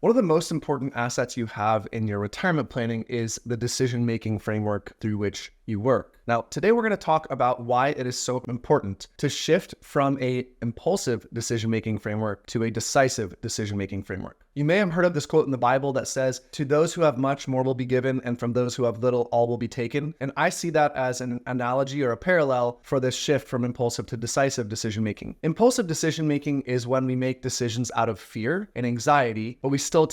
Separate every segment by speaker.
Speaker 1: One of the most important assets you have in your retirement planning is the decision-making framework through which you work. Now, today we're going to talk about why it is so important to shift from an impulsive decision-making framework to a decisive decision-making framework. You may have heard of this quote in the Bible that says, "To those who have much, more will be given, and from those who have little, all will be taken." And I see that as an analogy or a parallel for this shift from impulsive to decisive decision-making. Impulsive decision-making is when we make decisions out of fear and anxiety, but we still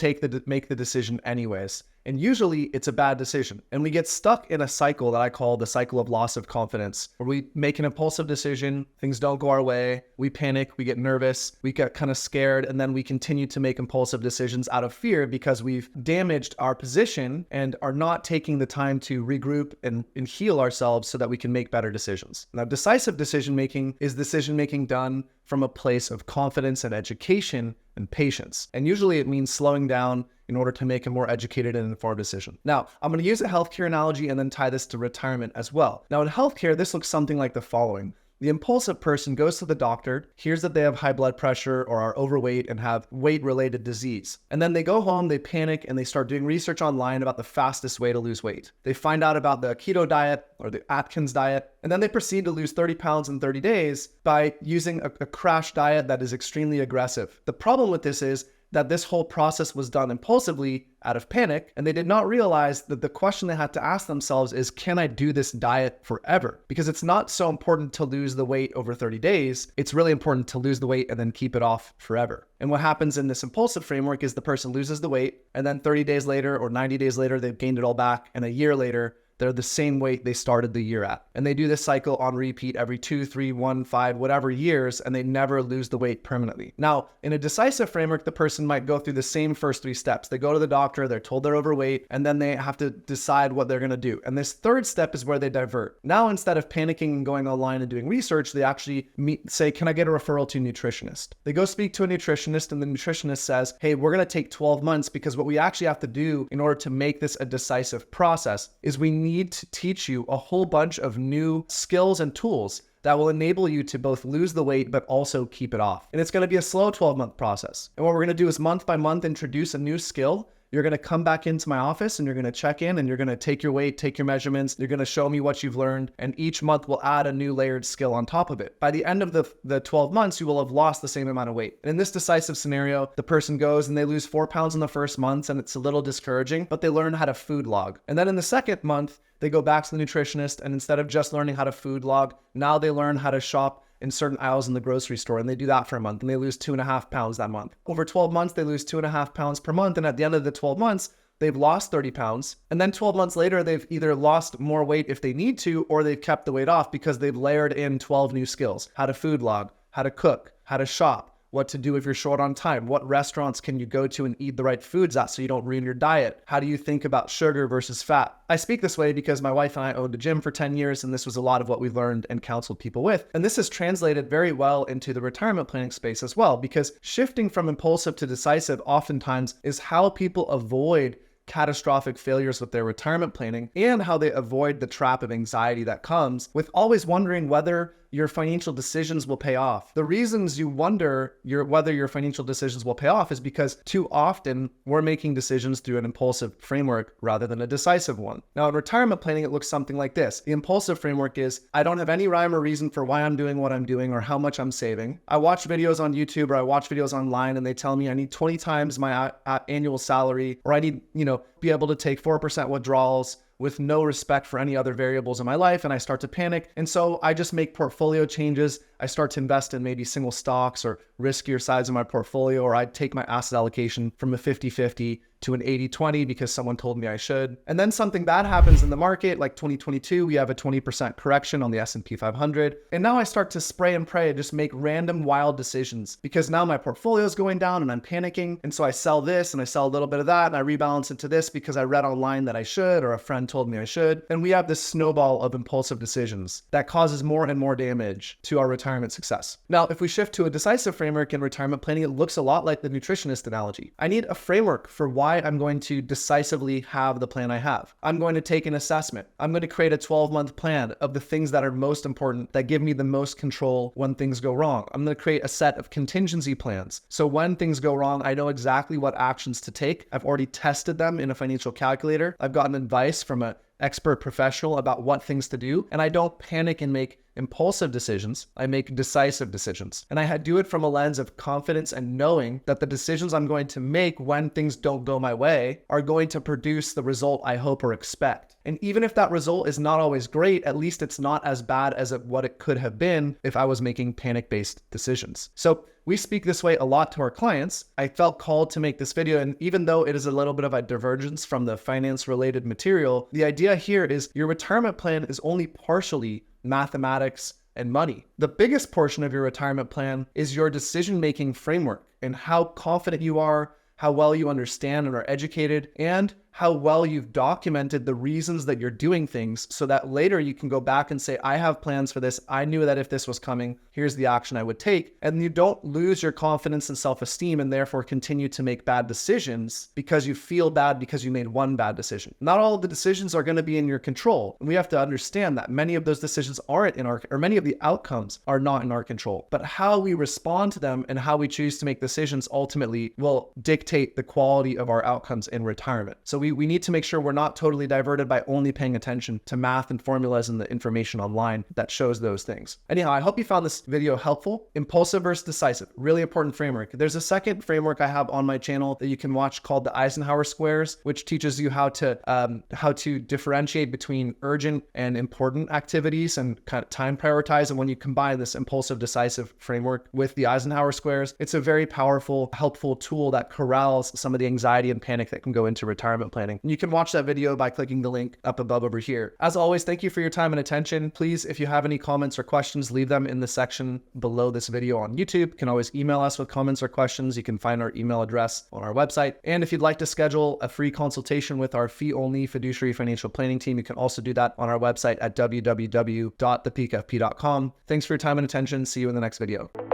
Speaker 1: make the decision anyways. And usually it's a bad decision. And we get stuck in a cycle that I call the cycle of loss of confidence, where we make an impulsive decision, things don't go our way, we panic, we get nervous, we get kind of scared, and then we continue to make impulsive decisions out of fear because we've damaged our position and are not taking the time to regroup and heal ourselves so that we can make better decisions. Now, decisive decision-making is decision-making done from a place of confidence and education and patience. And usually it means slowing down in order to make a more educated and informed decision. Now, I'm going to use a healthcare analogy and then tie this to retirement as well. Now, in healthcare, this looks something like the following. The impulsive person goes to the doctor, hears that they have high blood pressure or are overweight and have weight-related disease. And then they go home, they panic, and they start doing research online about the fastest way to lose weight. They find out about the keto diet or the Atkins diet, and then they proceed to lose 30 pounds in 30 days by using a crash diet that is extremely aggressive. The problem with this is that this whole process was done impulsively out of panic, and they did not realize that the question they had to ask themselves is, can I do this diet forever? Because it's not so important to lose the weight over 30 days. It's really important to lose the weight and then keep it off forever. And what happens in this impulsive framework is the person loses the weight, and then 30 days later or 90 days later, they've gained it all back, and a year later, they're the same weight they started the year at. And they do this cycle on repeat every 2, 3, 1, 5, whatever years, and they never lose the weight permanently. Now, in a decisive framework, the person might go through the same first 3 steps. They go to the doctor, they're told they're overweight, and then they have to decide what they're gonna do. And this third step is where they divert. Now, instead of panicking and going online and doing research, they actually say, can I get a referral to a nutritionist? They go speak to a nutritionist, and the nutritionist says, hey, we're gonna take 12 months because what we actually have to do in order to make this a decisive process is we need to teach you a whole bunch of new skills and tools that will enable you to both lose the weight but also keep it off. And it's going to be a slow 12-month process. And what we're going to do is month by month introduce a new skill. You're going to come back into my office and you're going to check in and you're going to take your weight, take your measurements. You're going to show me what you've learned. And each month we'll add a new layered skill on top of it. By the end of the 12 months, you will have lost the same amount of weight. And in this decisive scenario, the person goes and they lose 4 pounds in the first month and it's a little discouraging, but they learn how to food log. And then in the second month, they go back to the nutritionist, and instead of just learning how to food log, now they learn how to shop in certain aisles in the grocery store, and they do that for a month, and they lose 2.5 pounds that month. Over 12 months, they lose 2.5 pounds per month, and at the end of the 12 months, they've lost 30 pounds. And then 12 months later, they've either lost more weight if they need to, or they've kept the weight off because they've layered in 12 new skills. How to food log, how to cook, how to shop, what to do if you're short on time, what restaurants can you go to and eat the right foods at so you don't ruin your diet, how do you think about sugar versus fat. I speak this way because my wife and I owned a gym for 10 years, and this was a lot of what we learned and counseled people with. And this has translated very well into the retirement planning space as well, because shifting from impulsive to decisive oftentimes is how people avoid catastrophic failures with their retirement planning, and how they avoid the trap of anxiety that comes with always wondering whether your financial decisions will pay off. The reasons you wonder whether your financial decisions will pay off is because too often we're making decisions through an impulsive framework rather than a decisive one. Now, in retirement planning, it looks something like this. The impulsive framework is, I don't have any rhyme or reason for why I'm doing what I'm doing or how much I'm saving. I watch videos on YouTube or I watch videos online and they tell me I need 20 times my annual salary, or I need, be able to take 4% withdrawals with no respect for any other variables in my life, and I start to panic. And so I just make portfolio changes. I start to invest in maybe single stocks or riskier sides of my portfolio, or I take my asset allocation from a 50-50 to an 80-20 because someone told me I should. And then something bad happens in the market, like 2022, we have a 20% correction on the S&P 500. And now I start to spray and pray and just make random wild decisions because now my portfolio is going down and I'm panicking. And so I sell this and I sell a little bit of that and I rebalance into this because I read online that I should, or a friend told me I should. And we have this snowball of impulsive decisions that causes more and more damage to our retirement retirement success. Now, if we shift to a decisive framework in retirement planning, it looks a lot like the nutritionist analogy. I need a framework for why I'm going to decisively have the plan I have. I'm going to take an assessment. I'm going to create a 12-month plan of the things that are most important, that give me the most control when things go wrong. I'm going to create a set of contingency plans. So when things go wrong, I know exactly what actions to take. I've already tested them in a financial calculator. I've gotten advice from an expert professional about what things to do, and I don't panic and make impulsive decisions. I make decisive decisions. And I do it from a lens of confidence and knowing that the decisions I'm going to make when things don't go my way are going to produce the result I hope or expect. And even if that result is not always great, at least it's not as bad as what it could have been if I was making panic-based decisions. So we speak this way a lot to our clients. I felt called to make this video, and even though it is a little bit of a divergence from the finance-related material, the idea here is your retirement plan is only partially mathematics and money. The biggest portion of your retirement plan is your decision-making framework and how confident you are, how well you understand and are educated, and how well you've documented the reasons that you're doing things so that later you can go back and say, I have plans for this. I knew that if this was coming, here's the action I would take. And you don't lose your confidence and self-esteem and therefore continue to make bad decisions because you feel bad because you made one bad decision. Not all of the decisions are going to be in your control. And we have to understand that many of those decisions aren't in our, or many of the outcomes are not in our control. But how we respond to them and how we choose to make decisions ultimately will dictate the quality of our outcomes in retirement. So we need to make sure we're not totally diverted by only paying attention to math and formulas and the information online that shows those things. Anyhow, I hope you found this video helpful. Impulsive versus decisive, really important framework. There's a second framework I have on my channel that you can watch called the Eisenhower Squares, which teaches you how to differentiate between urgent and important activities and kind of time prioritize. And when you combine this impulsive decisive framework with the Eisenhower Squares, it's a very powerful, helpful tool that corrals some of the anxiety and panic that can go into retirement planning. And you can watch that video by clicking the link up above over here. As always, thank you for your time and attention. Please, if you have any comments or questions, leave them in the section below this video on YouTube. You can always email us with comments or questions. You can find our email address on our website. And if you'd like to schedule a free consultation with our fee-only fiduciary financial planning team, you can also do that on our website at www.thepeakfp.com. Thanks for your time and attention. See you in the next video.